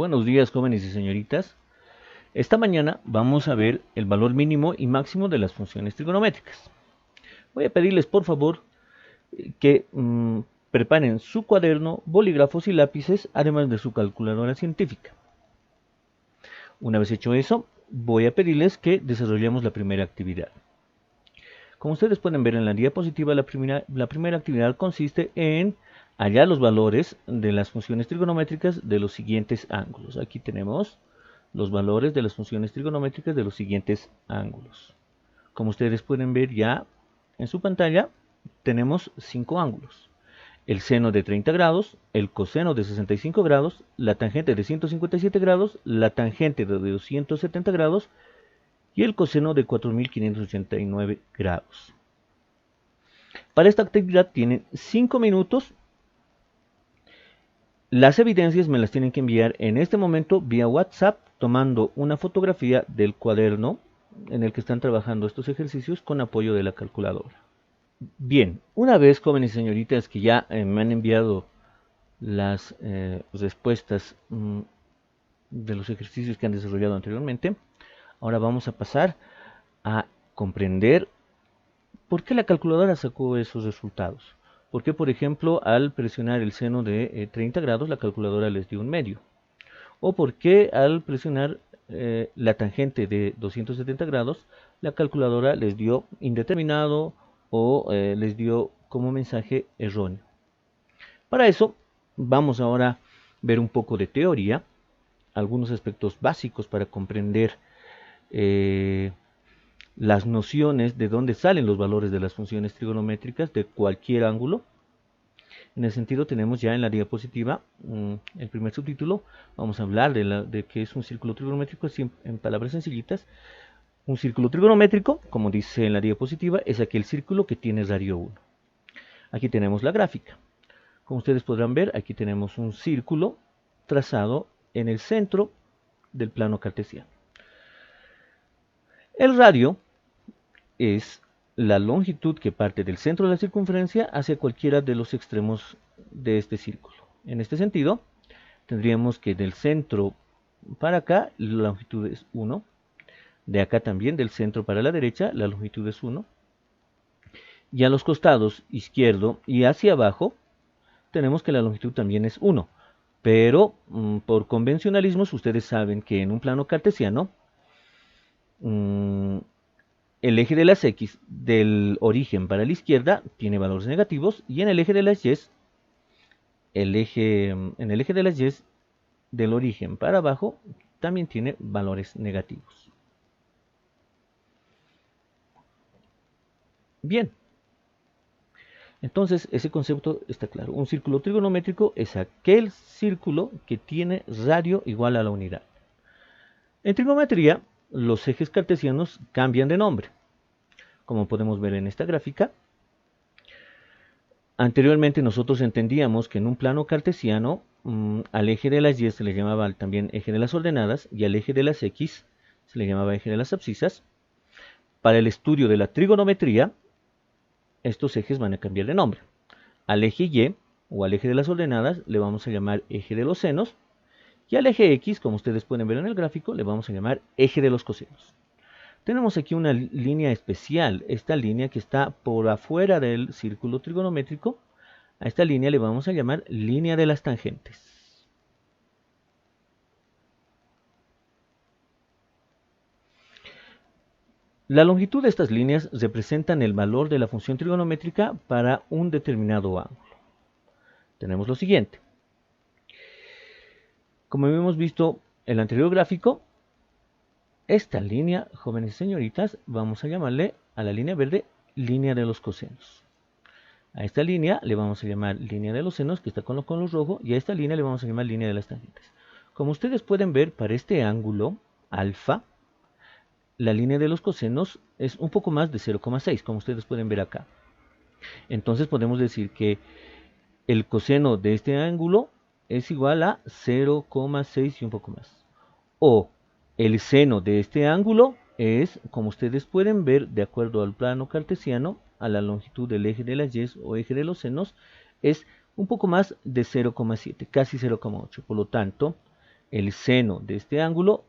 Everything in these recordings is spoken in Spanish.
Buenos días, jóvenes y señoritas. Esta mañana vamos a ver el valor mínimo y máximo de las funciones trigonométricas. Voy a pedirles por favor que preparen su cuaderno, bolígrafos y lápices, además de su calculadora científica. Una vez hecho eso, voy a pedirles que desarrollemos la primera actividad. Como ustedes pueden ver en la diapositiva, la primera actividad consiste en hallar los valores de las funciones trigonométricas de los siguientes ángulos. Aquí tenemos los valores de las funciones trigonométricas de los siguientes ángulos. Como ustedes pueden ver ya en su pantalla, tenemos 5 ángulos. El seno de 30 grados, el coseno de 65 grados, la tangente de 157 grados, la tangente de 270 grados y el coseno de 4589 grados. Para esta actividad tienen 5 minutos. Las evidencias me las tienen que enviar en este momento vía WhatsApp, tomando una fotografía del cuaderno en el que están trabajando estos ejercicios con apoyo de la calculadora. Bien, una vez, jóvenes y señoritas, que ya me han enviado las respuestas de los ejercicios que han desarrollado anteriormente, ahora vamos a pasar a comprender por qué la calculadora sacó esos resultados. ¿Por qué, por ejemplo, al presionar el seno de 30 grados la calculadora les dio un medio? ¿O por qué al presionar la tangente de 270 grados la calculadora les dio indeterminado o les dio como mensaje erróneo? Para eso vamos ahora a ver un poco de teoría, algunos aspectos básicos para comprender las nociones de dónde salen los valores de las funciones trigonométricas de cualquier ángulo. En ese sentido tenemos ya en la diapositiva el primer subtítulo. Vamos a hablar de qué es un círculo trigonométrico, así en palabras sencillitas. Un círculo trigonométrico, como dice en la diapositiva, es aquel círculo que tiene radio 1. Aquí tenemos la gráfica. Como ustedes podrán ver, aquí tenemos un círculo trazado en el centro del plano cartesiano. El radio es la longitud que parte del centro de la circunferencia hacia cualquiera de los extremos de este círculo. En este sentido, tendríamos que del centro para acá la longitud es 1, de acá también del centro para la derecha la longitud es 1, y a los costados izquierdo y hacia abajo tenemos que la longitud también es 1, pero por convencionalismos ustedes saben que en un plano cartesiano el eje de las X del origen para la izquierda tiene valores negativos y en el eje de las Y, en el eje de las Y del origen para abajo también tiene valores negativos. Bien, entonces ese concepto está claro. Un círculo trigonométrico es aquel círculo que tiene radio igual a la unidad. En trigonometría, los ejes cartesianos cambian de nombre. Como podemos ver en esta gráfica, anteriormente nosotros entendíamos que en un plano cartesiano al eje de las Y se le llamaba también eje de las ordenadas y al eje de las X se le llamaba eje de las abscisas. Para el estudio de la trigonometría, estos ejes van a cambiar de nombre. Al eje Y o al eje de las ordenadas le vamos a llamar eje de los senos y al eje X, como ustedes pueden ver en el gráfico, le vamos a llamar eje de los cosenos. Tenemos aquí una línea especial, esta línea que está por afuera del círculo trigonométrico. A esta línea le vamos a llamar línea de las tangentes. La longitud de estas líneas representan el valor de la función trigonométrica para un determinado ángulo. Tenemos lo siguiente. Como hemos visto en el anterior gráfico, esta línea, jóvenes y señoritas, vamos a llamarle a la línea verde línea de los cosenos. A esta línea le vamos a llamar línea de los senos, que está con los conos rojos, y a esta línea le vamos a llamar línea de las tangentes. Como ustedes pueden ver, para este ángulo alfa, la línea de los cosenos es un poco más de 0,6, como ustedes pueden ver acá. Entonces podemos decir que el coseno de este ángulo es igual a 0,6 y un poco más. O el seno de este ángulo es, como ustedes pueden ver, de acuerdo al plano cartesiano, a la longitud del eje de las Y o eje de los senos, es un poco más de 0,7, casi 0,8. Por lo tanto, el seno de este ángulo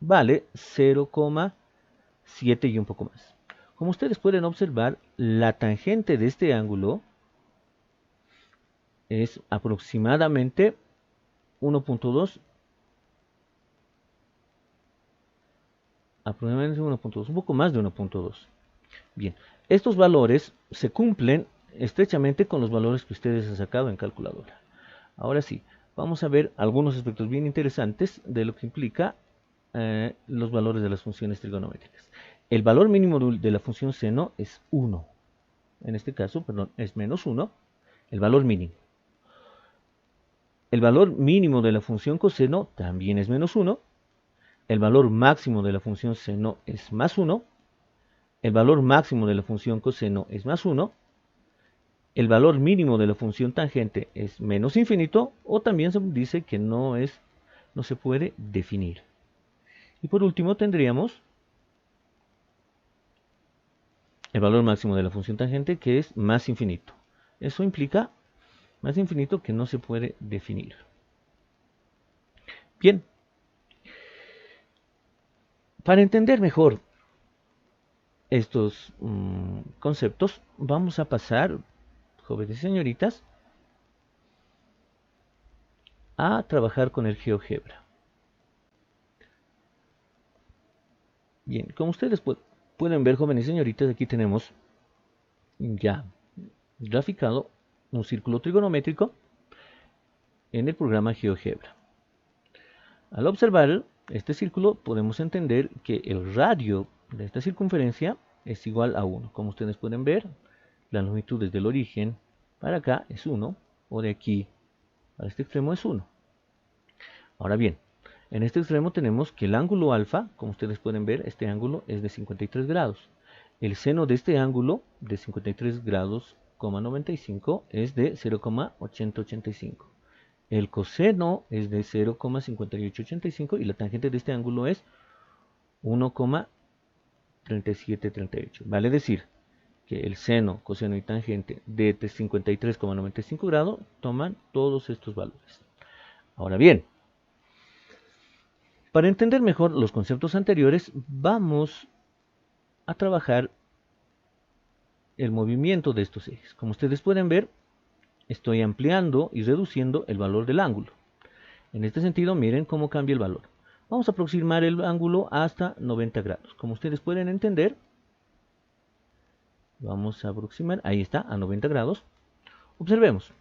vale 0,7 y un poco más. Como ustedes pueden observar, la tangente de este ángulo es aproximadamente 1.2, un poco más de 1.2. Bien, estos valores se cumplen estrechamente con los valores que ustedes han sacado en calculadora. Ahora sí, vamos a ver algunos aspectos bien interesantes de lo que implica los valores de las funciones trigonométricas. El valor mínimo de la función seno es 1. En este caso, perdón, es menos 1, el valor mínimo. El valor mínimo de la función coseno también es menos 1. El valor máximo de la función seno es más 1. El valor máximo de la función coseno es más 1. El valor mínimo de la función tangente es menos infinito, o también se dice que no se puede definir. Y por último tendríamos el valor máximo de la función tangente, que es más infinito. Eso implica más infinito que no se puede definir. Bien, para entender mejor estos conceptos, vamos a pasar, jóvenes y señoritas, a trabajar con el GeoGebra. Bien, como ustedes pueden ver, jóvenes y señoritas, aquí tenemos ya graficado un círculo trigonométrico en el programa GeoGebra. Al observar este círculo podemos entender que el radio de esta circunferencia es igual a 1. Como ustedes pueden ver, la longitud desde el origen para acá es 1, o de aquí para este extremo es 1. Ahora bien, en este extremo tenemos que el ángulo alfa, como ustedes pueden ver, este ángulo es de 53 grados. El seno de este ángulo de 53 grados, 95 es de 0,885. El coseno es de 0,5885 y la tangente de este ángulo es 1,3738. Vale decir que el seno, coseno y tangente de 53,95 grados toman todos estos valores. Ahora bien, para entender mejor los conceptos anteriores, vamos a trabajar el movimiento de estos ejes. Como ustedes pueden ver, estoy ampliando y reduciendo el valor del ángulo. En este sentido, miren cómo cambia el valor. Vamos a aproximar el ángulo hasta 90 grados. Como ustedes pueden entender, vamos a aproximar, ahí está, a 90 grados. Observemos,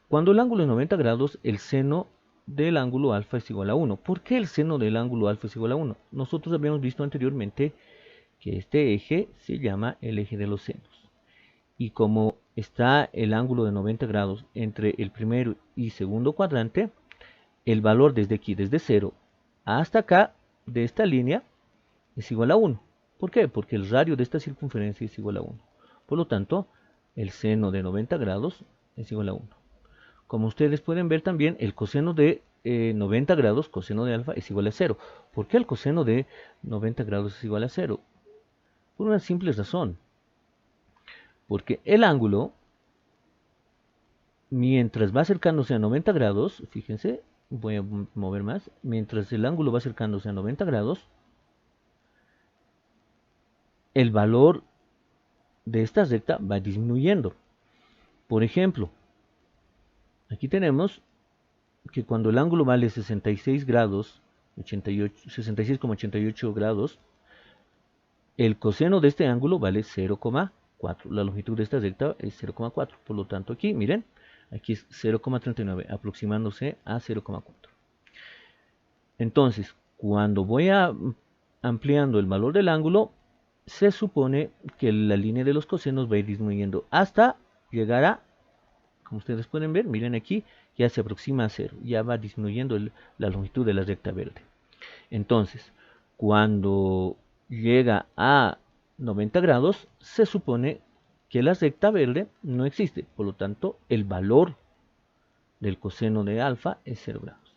cuando el ángulo es 90 grados, el seno del ángulo alfa es igual a 1. ¿Por qué el seno del ángulo alfa es igual a 1? Nosotros habíamos visto anteriormente que este eje se llama el eje de los senos. Y como está el ángulo de 90 grados entre el primero y segundo cuadrante, el valor desde aquí, desde 0 hasta acá, de esta línea, es igual a 1. ¿Por qué? Porque el radio de esta circunferencia es igual a 1. Por lo tanto, el seno de 90 grados es igual a 1. Como ustedes pueden ver también, el coseno de 90 grados, coseno de alfa, es igual a 0. ¿Por qué el coseno de 90 grados es igual a 0? Por una simple razón. Porque el ángulo, mientras va acercándose a 90 grados, fíjense, voy a mover más, mientras el ángulo va acercándose a 90 grados, el valor de esta recta va disminuyendo. Por ejemplo, aquí tenemos que cuando el ángulo vale 66 grados, 66,88 grados, el coseno de este ángulo vale 0,4. La longitud de esta recta es 0,4. Por lo tanto, aquí, miren, aquí es 0,39, aproximándose a 0,4. Entonces, cuando voy ampliando el valor del ángulo, se supone que la línea de los cosenos va a ir disminuyendo hasta llegar a, como ustedes pueden ver, miren aquí, ya se aproxima a 0, ya va disminuyendo la longitud de la recta verde. Entonces, cuando llega a 90 grados, se supone que la recta verde no existe, por lo tanto, el valor del coseno de alfa es 0 grados.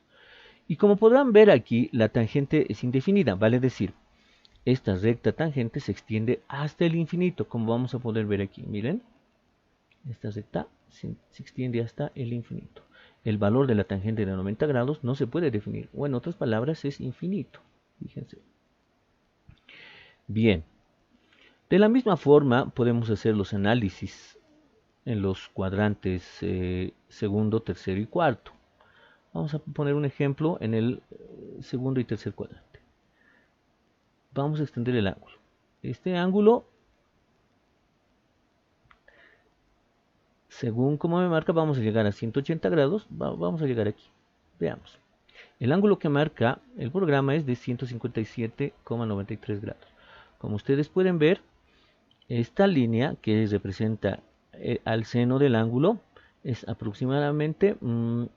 Y como podrán ver aquí, la tangente es indefinida, vale decir, esta recta tangente se extiende hasta el infinito, como vamos a poder ver aquí. Miren, esta recta se extiende hasta el infinito. el valor de la tangente de 90 grados no se puede definir, o en otras palabras es infinito. Fíjense. Bien, de la misma forma podemos hacer los análisis en los cuadrantes segundo, tercero y cuarto. Vamos a poner un ejemplo en el segundo y tercer cuadrante. Vamos a extender el ángulo. Este ángulo, según como me marca, vamos a llegar a 180 grados. Vamos a llegar aquí. Veamos. El ángulo que marca el programa es de 157,93 grados. Como ustedes pueden ver, esta línea que representa al seno del ángulo es aproximadamente un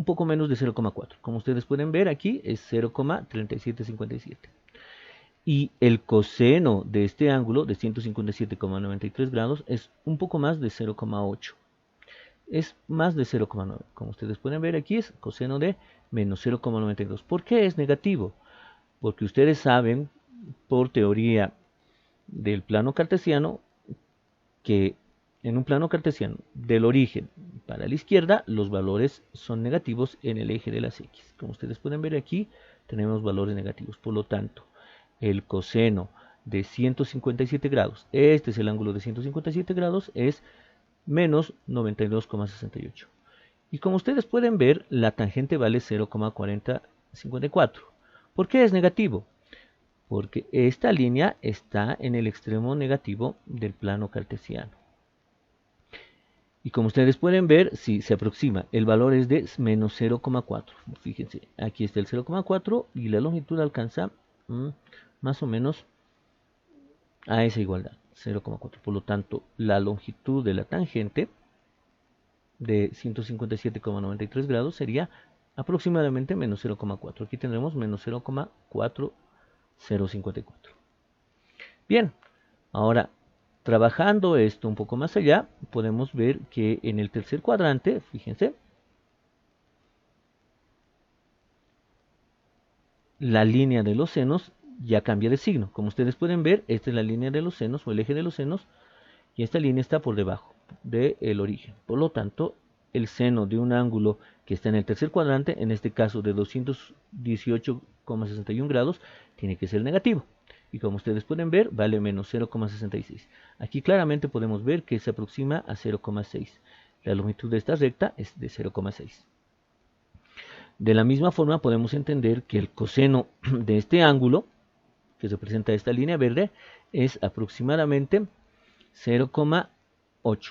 poco menos de 0,4. Como ustedes pueden ver aquí es 0,3757. Y el coseno de este ángulo de 157,93 grados es un poco más de 0,8. Es más de 0,9. Como ustedes pueden ver aquí es coseno de menos 0,92. ¿Por qué es negativo? Porque ustedes saben por teoría del plano cartesiano que en un plano cartesiano del origen para la izquierda los valores son negativos en el eje de las x. Como ustedes pueden ver aquí tenemos valores negativos. Por lo tanto, el coseno de 157 grados, este es el ángulo de 157 grados, es menos 92,68. Y como ustedes pueden ver, la tangente vale 0,4054. ¿Por qué es negativo? Porque esta línea está en el extremo negativo del plano cartesiano. Y como ustedes pueden ver, si se aproxima, el valor es de menos 0,4. Fíjense, aquí está el 0,4 y la longitud alcanza más o menos a esa igualdad, 0,4. Por lo tanto, la longitud de la tangente de 157,93 grados sería aproximadamente menos 0,4. Aquí tendremos menos 0,4054. Bien, ahora trabajando esto un poco más allá, podemos ver que en el tercer cuadrante, fíjense, la línea de los senos ya cambia de signo. Como ustedes pueden ver, esta es la línea de los senos o el eje de los senos y esta línea está por debajo del origen. Por lo tanto, el seno de un ángulo que está en el tercer cuadrante, en este caso de 218,61 grados, tiene que ser negativo. Y como ustedes pueden ver, vale menos 0,66. Aquí claramente podemos ver que se aproxima a 0,6. La longitud de esta recta es de 0,6. De la misma forma podemos entender que el coseno de este ángulo, que representa esta línea verde, es aproximadamente 0,8.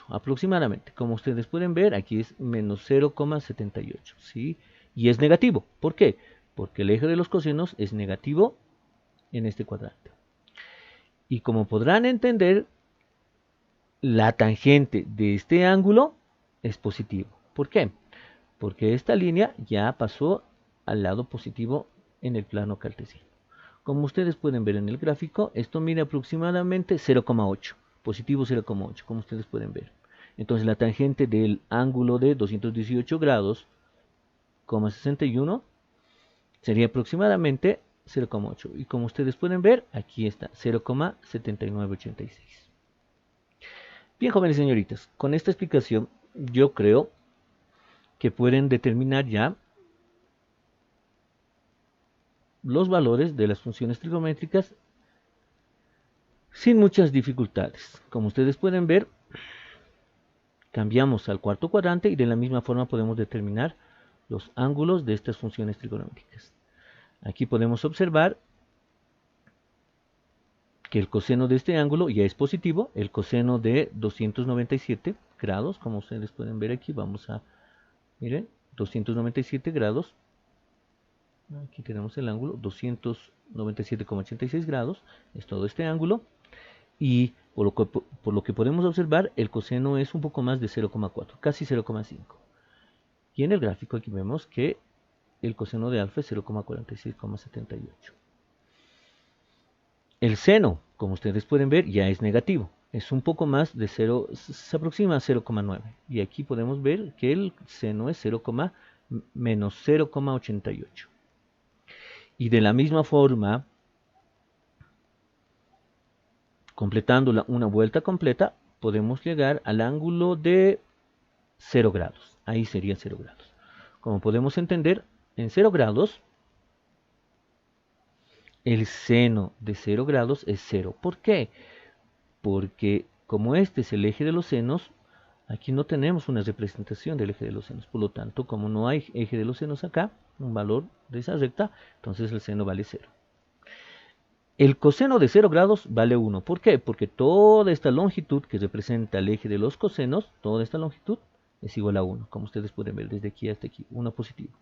Aproximadamente. Como ustedes pueden ver, aquí es menos 0,78. ¿Sí? Y es negativo. ¿Por qué? Porque el eje de los cosenos es negativo en este cuadrante. Y como podrán entender, la tangente de este ángulo es positivo. ¿Por qué? Porque esta línea ya pasó al lado positivo en el plano cartesiano. Como ustedes pueden ver en el gráfico, esto mide aproximadamente 0,8, positivo 0,8, como ustedes pueden ver. Entonces la tangente del ángulo de 218 grados, 61, sería aproximadamente 0,8. Y como ustedes pueden ver, aquí está, 0,7986. Bien, jóvenes señoritas, con esta explicación yo creo que pueden determinar ya los valores de las funciones trigonométricas sin muchas dificultades. Como ustedes pueden ver, cambiamos al cuarto cuadrante y de la misma forma podemos determinar los ángulos de estas funciones trigonométricas. Aquí podemos observar que el coseno de este ángulo ya es positivo, el coseno de 297 grados, como ustedes pueden ver aquí, vamos a, miren, 297 grados, aquí tenemos el ángulo, 297,86 grados, es todo este ángulo, y por lo que podemos observar, el coseno es un poco más de 0,4, casi 0,5. Y en el gráfico aquí vemos que el coseno de alfa es 0,4678. El seno, como ustedes pueden ver, ya es negativo. Es un poco más de 0, se aproxima a 0,9. Y aquí podemos ver que el seno es 0, menos 0,88. Y de la misma forma, completando una vuelta completa, podemos llegar al ángulo de 0 grados. Ahí sería 0 grados. Como podemos entender, en 0 grados, el seno de 0 grados es 0. ¿Por qué? Porque como este es el eje de los senos, aquí no tenemos una representación del eje de los senos. Por lo tanto, como no hay eje de los senos acá, un valor de esa recta, entonces el seno vale 0. El coseno de 0 grados vale 1. ¿Por qué? Porque toda esta longitud que representa el eje de los cosenos, toda esta longitud es igual a 1. Como ustedes pueden ver desde aquí hasta aquí, 1 positivo.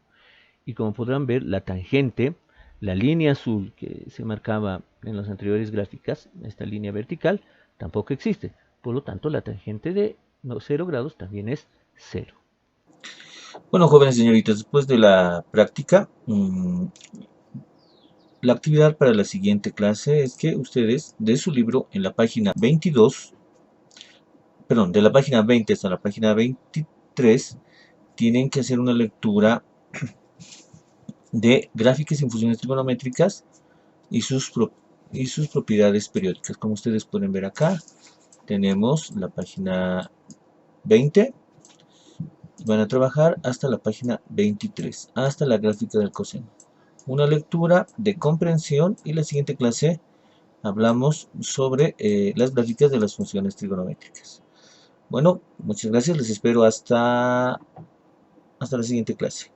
Y como podrán ver, la tangente, la línea azul que se marcaba en las anteriores gráficas, esta línea vertical, tampoco existe. Por lo tanto, la tangente de 0 grados también es 0. Bueno, jóvenes señoritas, después de la práctica, la actividad para la siguiente clase es que ustedes de su libro en la página 22, perdón, de la página 20 hasta la página 23, tienen que hacer una lectura de gráficas y funciones trigonométricas y sus propiedades periódicas. Como ustedes pueden ver acá, tenemos la página 20. Van a trabajar hasta la página 23, hasta la gráfica del coseno. Una lectura de comprensión y la siguiente clase hablamos sobre las gráficas de las funciones trigonométricas. Bueno, muchas gracias, les espero hasta la siguiente clase.